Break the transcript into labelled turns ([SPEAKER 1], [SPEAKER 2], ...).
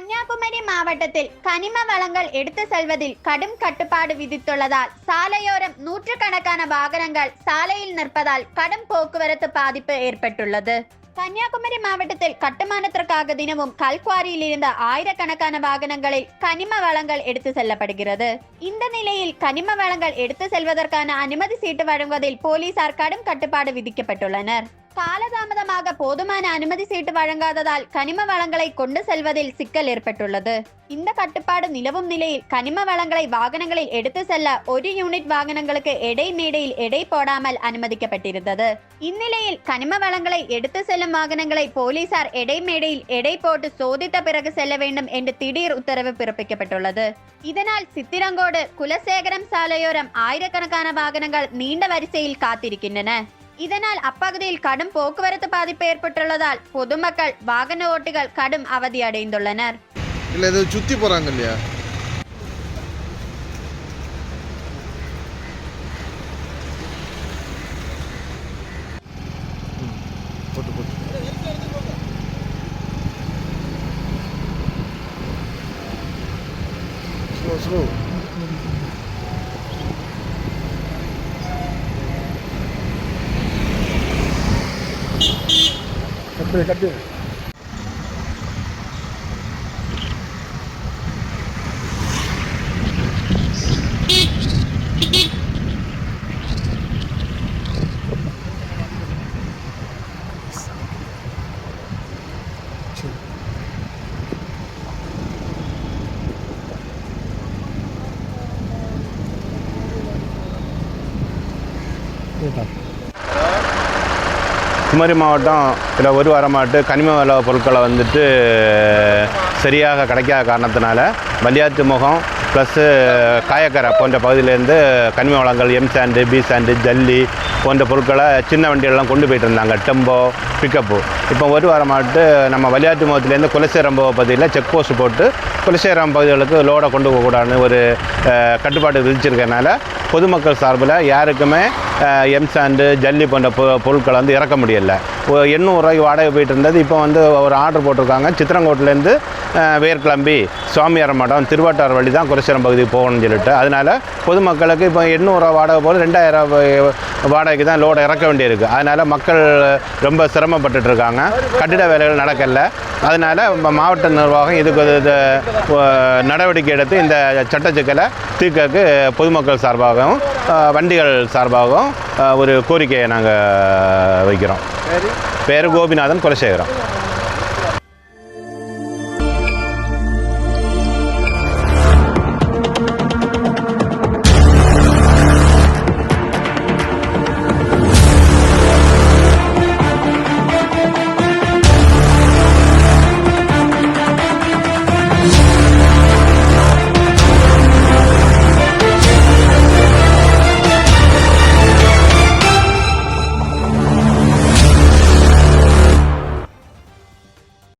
[SPEAKER 1] கன்னியாகுமரி மாவட்டத்தில் கனிம வளங்கள் எடுத்து செல்வதில் கடும் கட்டுப்பாடு விதித்துள்ளதால் சாலையோரம் நூற்றுக்கணக்கான வாகனங்கள் சாலையில் நிற்பதால் கடும் போக்குவரத்து பாதிப்பு ஏற்பட்டுள்ளது. கன்னியாகுமரி மாவட்டத்தில் கட்டுமானத்திற்காக தினமும் கல்குவாரியில் இருந்த ஆயிரக்கணக்கான வாகனங்களில் கனிம வளங்கள் எடுத்து செல்லப்படுகிறது. இந்த நிலையில் கனிம வளங்கள் எடுத்து செல்வதற்கான அனுமதி சீட்டு வழங்குவதில் போலீசார் கடும் கட்டுப்பாடு விதிக்கப்பட்டுள்ளனர். காலதாமதமாக போதுமான அனுமதி சீட்டு வழங்காததால் கனிம வளங்களை கொண்டு செல்வதில் சிக்கல் ஏற்பட்டுள்ளது. இந்த கட்டுப்பாடு நிலவும் நிலையில் கனிம வளங்களை வாகனங்களில் எடுத்து செல்ல ஒரு யூனிட் வாகனங்களுக்கு எடை மேடையில் எடை போடாமல் அனுமதிக்கப்பட்டிருந்தது. இந்நிலையில் கனிம வளங்களை எடுத்து செல்லும் வாகனங்களை போலீசார் எடை மேடையில் எடை போட்டு சோதித்த பிறகு செல்ல வேண்டும் என்று திடீர் உத்தரவு பிறப்பிக்கப்பட்டுள்ளது. இதனால் சித்திரங்கோடு குலசேகரம் சாலையோரம் ஆயிரக்கணக்கான வாகனங்கள் நீண்ட வரிசையில் காத்திருக்கின்றன. இதனால் அப்பகுதியில் கடும் போக்குவரத்து பாதிப்பு ஏற்பட்டுள்ளதால் பொதுமக்கள் வாகன ஓட்டிகள் கடும் அவதி அடைந்துள்ளனர்.
[SPEAKER 2] இல்ல இது சுத்தி போறாங்க இல்லையா? போட்டு போட்டு ஸ்லோ ஸ்லோ கட்டு
[SPEAKER 3] குமரி மாவட்டம் இதில் ஒரு வாரமாட்டு கனிம வள பொருட்களை வந்துட்டு சரியாக கிடைக்காத காரணத்தினால வலியாற்று முகம் ப்ளஸ்ஸு காயக்கரை போன்ற பகுதியிலேருந்து கனிம வளங்கள் எம் சாண்டு, பி சாண்டு, ஜல்லி போன்ற பொருட்களை சின்ன வண்டியெல்லாம் கொண்டு போயிட்டு இருந்தாங்க. Tempo, pickup. இப்போ ஒரு வாரமாட்டு நம்ம வலியாற்று முகத்துலேருந்து குலசேகரம் பகுதியில் செக் போஸ்ட் போட்டு குலசேகரம் பகுதிகளுக்கு லோடை கொண்டு போகக்கூடாதுன்னு ஒரு கட்டுப்பாடு விதிச்சிருக்கனால பொதுமக்கள் சார்பில் யாருக்குமே எம் சாண்டு, ஜல்லி போன்ற பொருட்களை வந்து இறக்க முடியலை. 800 ரூபாய்க்கு வாடகை போயிட்டு இருந்தது. இப்போ வந்து ஒரு ஆர்டர் போட்டிருக்காங்க. சித்திரங்கோட்டிலேருந்து வேர்கிளம்பி சுவாமியார் மடம் திருவாட்டார் வழி தான் குலசேகரம் பகுதிக்கு போகணும்னு சொல்லிட்டு, அதனால் பொதுமக்களுக்கு இப்போ 800 ரூபா வாடகை போல் 2000 வாடகைக்கு தான் லோடை இறக்க வேண்டியிருக்கு. அதனால் மக்கள் ரொம்ப சிரமப்பட்டுருக்காங்க. கட்டிட வேலைகள் நடக்கலை. அதனால் மாவட்ட நிர்வாகம் இதுக்கு நடவடிக்கை எடுத்து இந்த சட்ட சிக்கலை தீர்க்கக்கு பொதுமக்கள் சார்பாகவும் வண்டிகள் சார்பாகவும் ஒரு கோரிக்கையை நாங்கள் வைக்கிறோம். பேர் கோபிநாதன், குலசேகரம்.